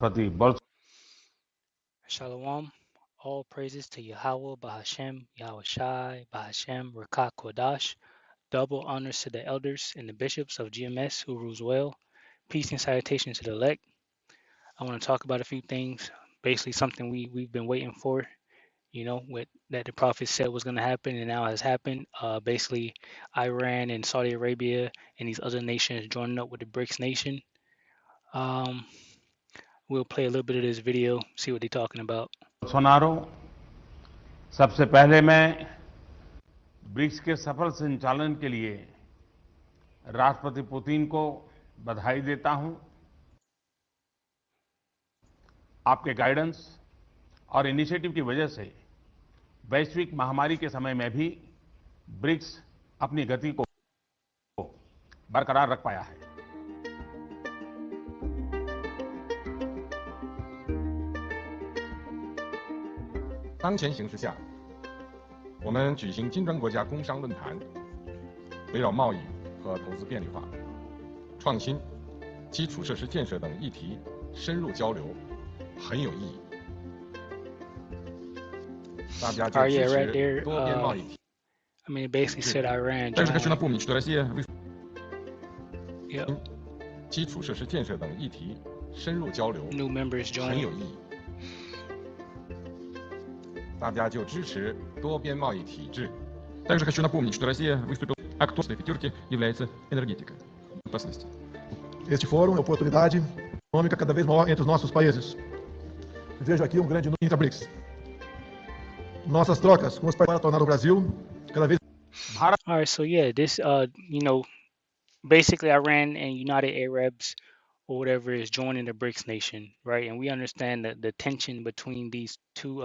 Pati Bal- Shalom. All praises to Yahweh, Bahashem, Yahweh Shai, Bahashem, Rakah Kodash. Double honors to the elders and the bishops of GMS who rules well. Peace and salutation to the elect. I want to talk about a few things. Basically, something we've been waiting for. With that the prophet said was going to happen and now has happened. Basically, Iran and Saudi Arabia and these other nations joining up with the BRICS nation. Um, we'll play a little bit of this video, see what they're talking about. Bolsonaro सबसे पहले मैं BRICS के सफल संचालन के लिए राष्ट्रपति Putin को बधाई देता हूं। आपके गाइडेंस और इनिशिएटिव की वजह से वैश्विक महामारी के समय में भी ब्रिक्स अपनी गति को बरकरार रख पाया है।当前形势下，我们举行金砖国家工商论坛，围绕贸易和投资便利化、创新、基础设施建设等议题深入交流，很有意义。大家就 Oh yeah, 支 right 持 there. 多边贸易体 I mean, it basically said Iran 但是хочу joined. напомнить, что Россия 为 Yep, 基础设施建设等议题深入交流 new members 很 joined. 有意义。大家就支持多边贸易体制。Также хочу напомнить, что Россия выступила активной пятерки является энергетика. Безопасность. Este fórum é oportunidade econômica cada vez maior entre os nossos países. Vejo aqui um grande número de BRICS. Nossas trocas com os países para tornar o Brasil cada vez All right, so yeah, this basically Iran and United Arabs or whatever is joining the BRICS nation, right? And we understand that the tension between these two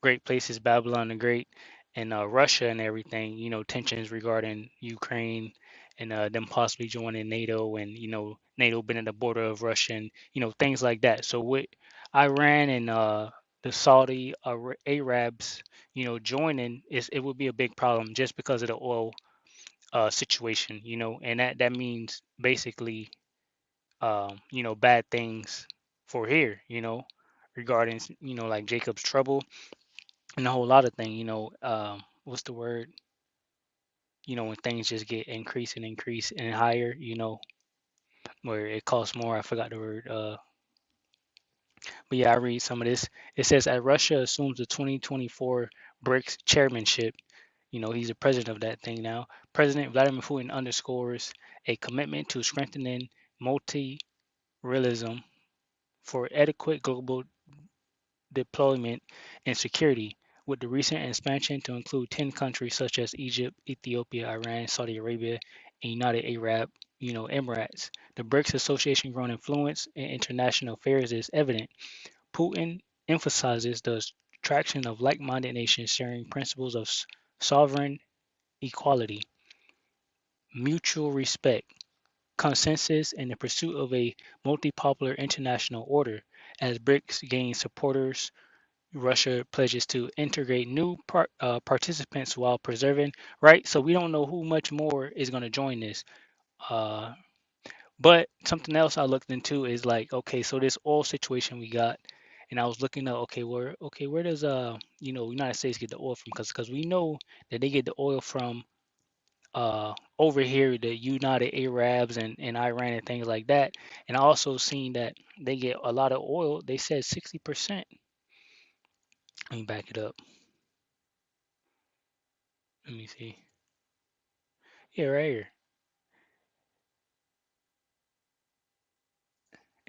great places, Babylon the Great and Russia and everything, tensions regarding Ukraine and them possibly joining NATO and NATO being at the border of Russia and things like that. So with Iran and the Saudi Arabs, joining it would be a big problem just because of the oil situation, and that means basically bad things for here, regarding like Jacob's trouble and a whole lot of things, what's the word? When things just get increase and higher, where it costs more. I forgot the word. But yeah, I read some of this. It says as Russia assumes the 2024 BRICS chairmanship, he's the president of that thing now. President Vladimir Putin underscores a commitment to strengthening multilateralism for adequate global deployment and security, with the recent expansion to include 10 countries such as Egypt, Ethiopia, Iran, Saudi Arabia, and United Arab, Emirates. The BRICS Association growing influence in international affairs is evident. Putin emphasizes the attraction of like-minded nations sharing principles of sovereign equality, mutual respect, consensus, and the pursuit of a multipolar international order. As BRICS gains supporters, Russia pledges to integrate new participants while preserving, right? So we don't know who much more is going to join this. Uh, but something else I looked into is like, okay, so this oil situation we got, and I was looking at, where does United States get the oil from? Because we know that they get the oil from over here, the United Arabs and Iran and things like that. And I also seen that they get a lot of oil. They said 60%. Let me back it up. Let me see. Yeah, right here.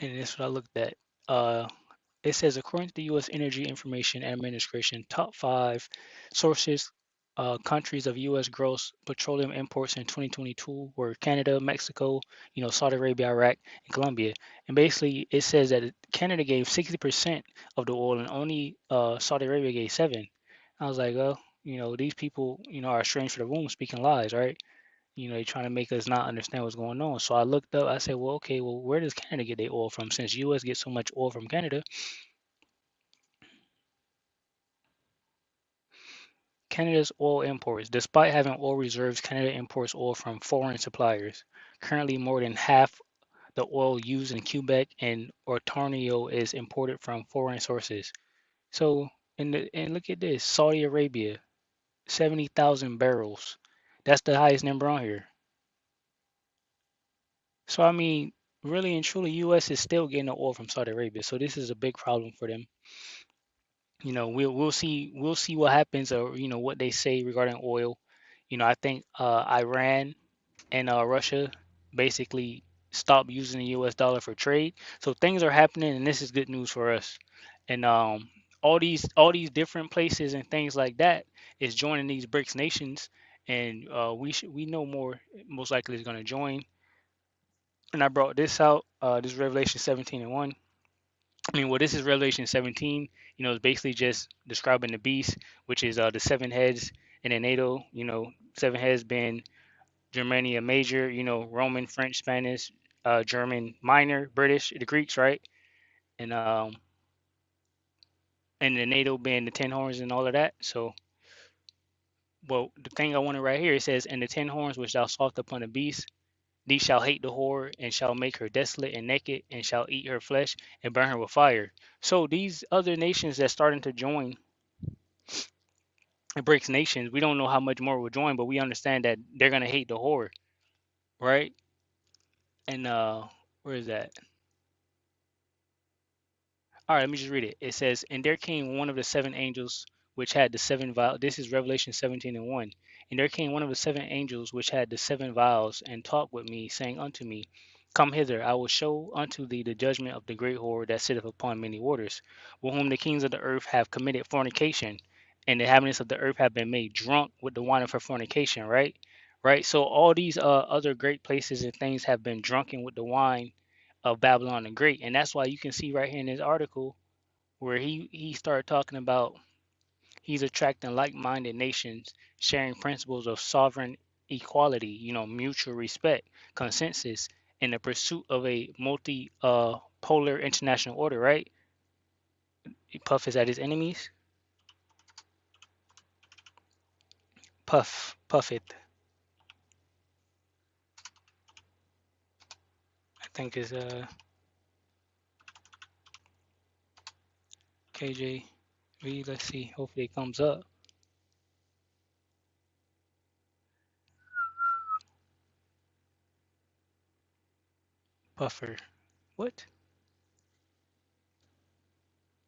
And that's what I looked at. Uh, it says according to the U.S. Energy Information Administration, top five sources, countries of U.S. gross petroleum imports in 2022 were Canada, Mexico, Saudi Arabia, Iraq, and Colombia. And basically, it says that Canada gave 60% of the oil, and only Saudi Arabia gave 7. I was like, oh, these people, are strange for the room, speaking lies, right? They're trying to make us not understand what's going on. So I looked up, I said, well, okay, well, where does Canada get their oil from? Since US gets so much oil from Canada, Canada's oil imports. Despite having oil reserves, Canada imports oil from foreign suppliers. Currently, more than half the oil used in Quebec and Ontario is imported from foreign sources. So, and look at this, Saudi Arabia, 70,000 barrels. That's the highest number on here. So I mean, really and truly, U.S. is still getting the oil from Saudi Arabia. So this is a big problem for them. You know, we'll see what happens, or you know what they say regarding oil. You know, I think Iran and Russia basically stopped using the U.S. dollar for trade. So things are happening, and this is good news for us. And all these different places and things like that is joining these BRICS nations, and we know more most likely is going to join. And I brought this out. This is Revelation 17 and 1. I mean, well, this is Revelation 17. You know, it's basically just describing the beast, which is the seven heads in the NATO. You know, seven heads being Germania Major, you know, Roman, French, Spanish, German Minor, British, the Greeks, right? And the NATO being the 10 horns and all of that. So, well, the thing I wanted right here, it says, and the 10 horns which thou sawest upon the beast, these shall hate the whore, and shall make her desolate and naked, and shall eat her flesh, and burn her with fire. So these other nations that's starting to join the BRICS nations, we don't know how much more will join, but we understand that they're gonna hate the whore, right? And where is that? All right, let me just read it. It says, and there came one of the seven angels which had the seven vials. This is Revelation 17 and 1. And there came one of the seven angels which had the seven vials, and talked with me, saying unto me, Come hither, I will show unto thee the judgment of the great whore that sitteth upon many waters, with whom the kings of the earth have committed fornication, and the inhabitants of the earth have been made drunk with the wine of her fornication, right? Right. So all these other great places and things have been drunken with the wine of Babylon the Great. And that's why you can see right here in this article where he started talking about he's attracting like-minded nations sharing principles of sovereign equality, you know, mutual respect, consensus, in the pursuit of a multi polar international order, right? Puff is at his enemies. Puff it. I think is KJV. Let's see. Hopefully it comes up. Puffer. What?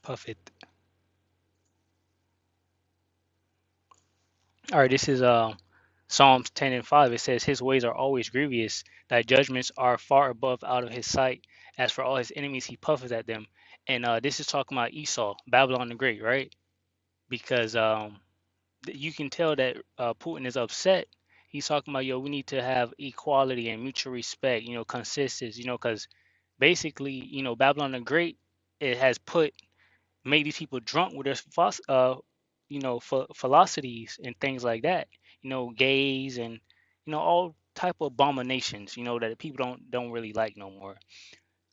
Puff it. All right, this is Psalms 10 and 5. It says, His ways are always grievous, thy judgments are far above out of his sight. As for all his enemies, he puffeth at them. And this is talking about Esau, Babylon the Great, right? Because you can tell that Putin is upset. He's talking about, yo, we need to have equality and mutual respect, you know, consistency, you know, because basically, you know, Babylon the Great, it has made these people drunk with their you know, philosophies and things like that. You know, gays and you know all type of abominations. You know that people don't really like no more.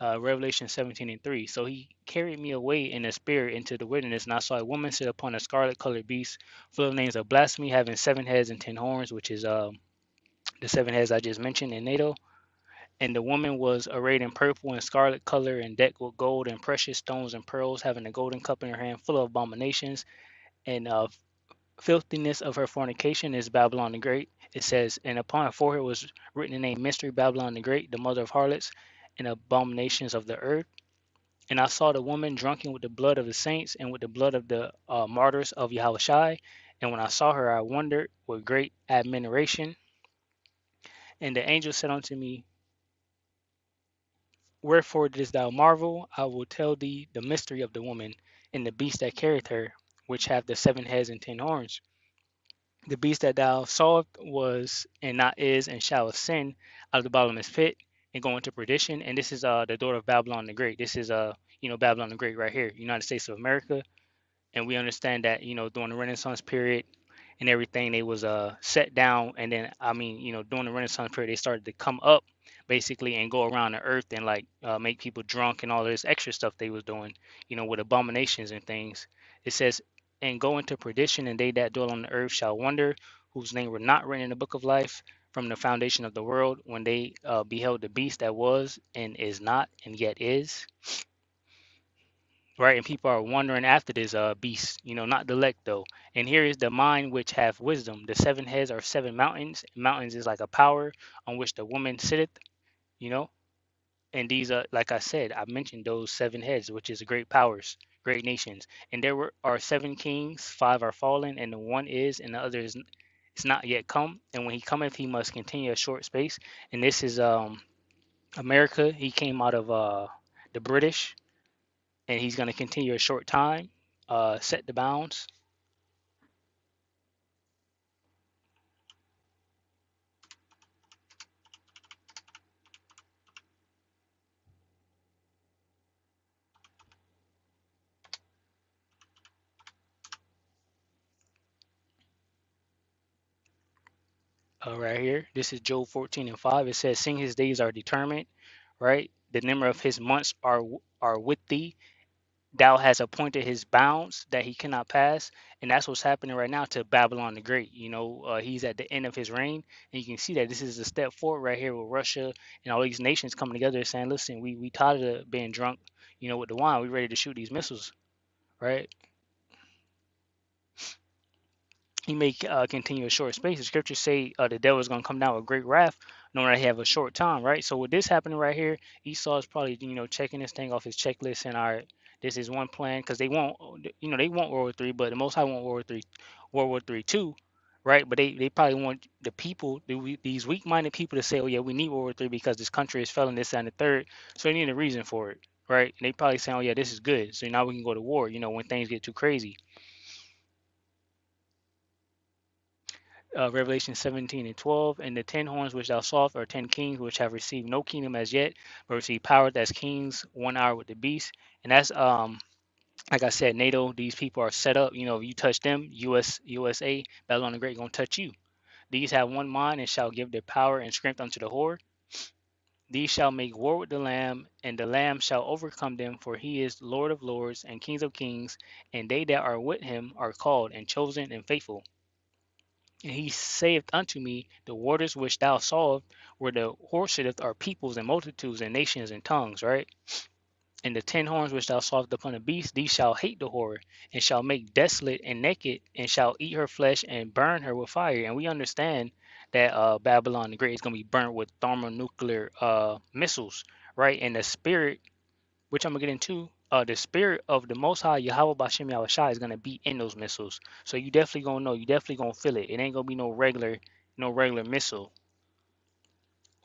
Revelation 17 and 3. So he carried me away in the spirit into the wilderness, and I saw a woman sit upon a scarlet-colored beast, full of names of blasphemy, having 7 heads and 10 horns, which is the 7 heads I just mentioned in NATO. And the woman was arrayed in purple and scarlet color, and decked with gold and precious stones and pearls, having a golden cup in her hand, full of abominations and filthiness of her fornication is Babylon the Great. It says, and upon her forehead was written the name Mystery Babylon the Great, the mother of harlots and abominations of the earth. And I saw the woman drunken with the blood of the saints and with the blood of the martyrs of Yahushai. And when I saw her, I wondered with great admiration. And the angel said unto me, Wherefore didst thou marvel? I will tell thee the mystery of the woman and the beast that carried her, which have the 7 heads and 10 horns. The beast that thou sawest was and not is and shall ascend out of the bottomless pit and go into perdition. And this is the daughter of Babylon the Great. This is you know, Babylon the Great right here, United States of America. And we understand that, you know, during the Renaissance period and everything, they was set down. And then I mean, you know, during the Renaissance period, they started to come up basically and go around the earth and like make people drunk and all this extra stuff they was doing, you know, with abominations and things. It says, and go into perdition, and they that dwell on the earth shall wonder, whose name were not written in the book of life, from the foundation of the world, when they beheld the beast that was and is not and yet is, right? And people are wondering after this beast, not the elect though. And here is the mind which hath wisdom. The seven heads are seven mountains. Mountains is like a power on which the woman sitteth, you know. And these are, like I said, I mentioned those seven heads, which is great powers, great nations. And are seven kings, five are fallen, and the one is, and the other is not yet come. And when he cometh, he must continue a short space. And this is America. He came out of the British, and he's going to continue a short time, set the bounds. Right here, this is Job 14:5. It says, "Sing his days are determined, right? The number of his months are with thee. Thou hast appointed his bounds that he cannot pass." And that's what's happening right now to Babylon the Great. He's at the end of his reign, and you can see that this is a step forward right here with Russia and all these nations coming together saying, "Listen, we tired of being drunk, with the wine. We ready to shoot these missiles, right?" He may continue a short space. The scriptures say the devil is going to come down with great wrath, knowing that he have a short time, right? So with this happening right here, Esau is probably checking this thing off his checklist, and all right, this is one plan, because they want World War III, but the Most High want World War III too, right? But they probably want the people, these weak-minded people, to say, oh yeah, we need World War III because this country is failing, this and the third, so they need a reason for it, right? And they probably say, oh yeah, this is good, so now we can go to war, when things get too crazy. Revelation 17:12, and the 10 horns which thou sawest are 10 kings which have received no kingdom as yet, but receive power as kings 1 hour with the beast. And that's like I said, NATO. These people are set up. If you touch them, USA, Babylon the Great gonna touch you. These have one mind and shall give their power and strength unto the whore. These shall make war with the Lamb, and the Lamb shall overcome them, for he is Lord of lords and Kings of kings, and they that are with him are called and chosen and faithful. And he saith unto me, the waters which thou sawest, where the whore sitteth, are peoples and multitudes and nations and tongues, right? And the 10 horns which thou sawest upon the beast, these shall hate the whore, and shall make desolate and naked, and shall eat her flesh and burn her with fire. And we understand that Babylon the Great is going to be burnt with thermonuclear missiles, right? And the spirit, which I'm gonna get into, the spirit of the Most High Yahweh Bashem Yahushai is gonna be in those missiles. So you definitely gonna know, you definitely gonna feel it. It ain't gonna be no regular missile.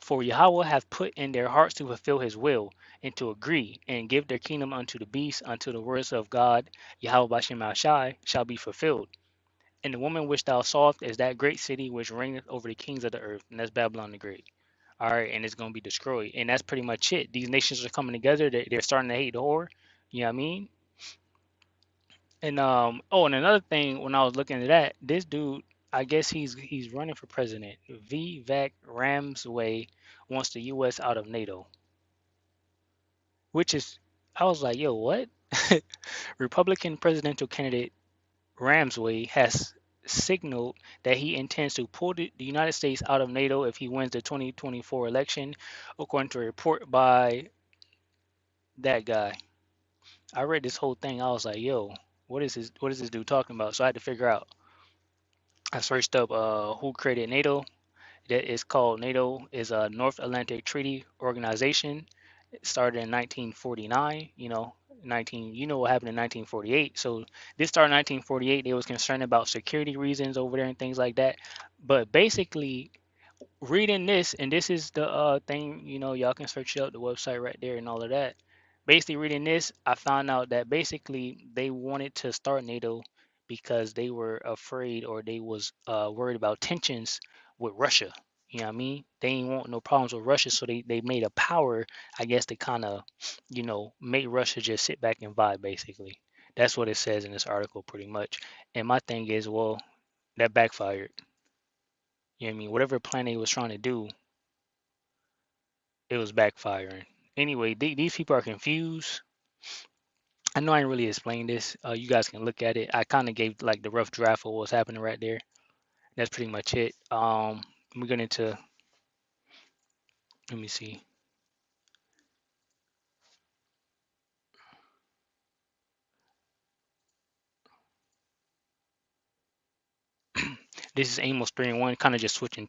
For Yahweh hath put in their hearts to fulfill his will, and to agree, and give their kingdom unto the beast, until the words of God Yahweh Bashem Yahushai shall be fulfilled. And the woman which thou sawest is that great city which reigneth over the kings of the earth, and that's Babylon the Great. All right, and it's going to be destroyed. And that's pretty much it. These nations are coming together. They're starting to hate the whore. You know what I mean? And and another thing, when I was looking at that, this dude, I guess he's running for president. Vivek Ramsway wants the U.S. out of NATO, which is, I was like, yo, what? Republican presidential candidate Ramsway has signaled that he intends to pull the United States out of NATO if he wins the 2024 election, according to a report by that guy. I read this whole thing. I was like, yo, what is this dude talking about? So I had to figure out. I searched up who created NATO. That is called NATO is a North Atlantic Treaty Organization. It started in 1949. What happened in 1948. So this started in 1948. They was concerned about security reasons over there and things like that. But basically, reading this, and this is the thing, y'all can search up the website right there and all of that. Basically, reading this, I found out that basically they wanted to start NATO because they were afraid, or they was worried about tensions with Russia. You know what I mean? They ain't want no problems with Russia, so they made a power, I guess, to kind of, make Russia just sit back and vibe, basically. That's what it says in this article, pretty much. And my thing is, well, that backfired. You know what I mean? Whatever plan they was trying to do, it was backfiring. Anyway, these people are confused. I know I didn't really explain this. You guys can look at it. I kind of gave like the rough draft of what's happening right there. That's pretty much it. I'm going into, let me see. This is Amos 3:1, kind of just switching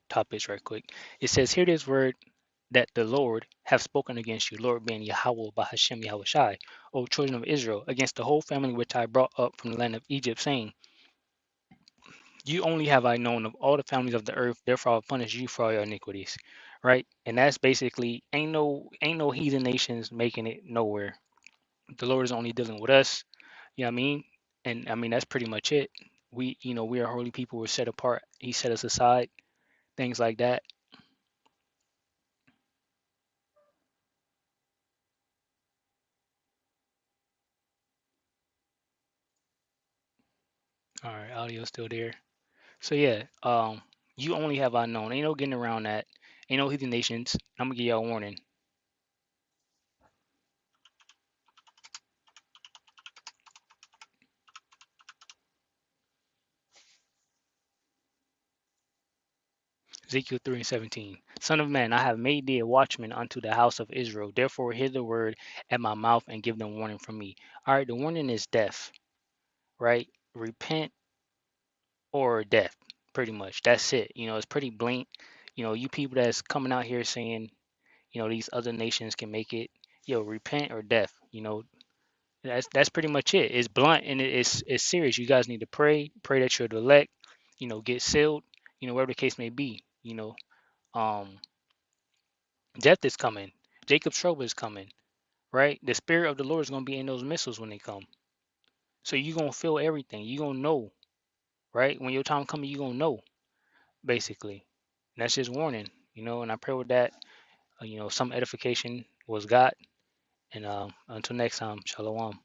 topics right quick. It says, hear this word that the Lord have spoken against you, Lord being Yahweh Bahashem Yahushai, O children of Israel, against the whole family which I brought up from the land of Egypt, saying, you only have I known of all the families of the earth, therefore I'll punish you for all your iniquities. Right? And that's basically ain't no heathen nations making it nowhere. The Lord is only dealing with us. You know what I mean? And I mean that's pretty much it. We are holy people, we're set apart. He set us aside, things like that. All right, audio still there. So yeah, you only have I known. Ain't no getting around that. Ain't no heathen nations. I'm gonna give y'all a warning. Ezekiel 3:17. Son of man, I have made thee a watchman unto the house of Israel. Therefore hear the word at my mouth and give them warning from me. All right, the warning is death, right? Repent or death, pretty much. That's it. It's pretty blatant. You people that's coming out here saying, these other nations can make it. Repent or death. That's pretty much it. It's blunt and it's serious. You guys need to pray that you're the elect. Get sealed. Whatever the case may be. Um, Death is coming. Jacob's trouble is coming. Right? The spirit of the Lord is gonna be in those missiles when they come. So you're gonna feel everything. You're gonna know. Right? When your time comes, you're gonna know. Basically, and that's just warning. And I pray with that. Some edification was got. And until next time, shalom.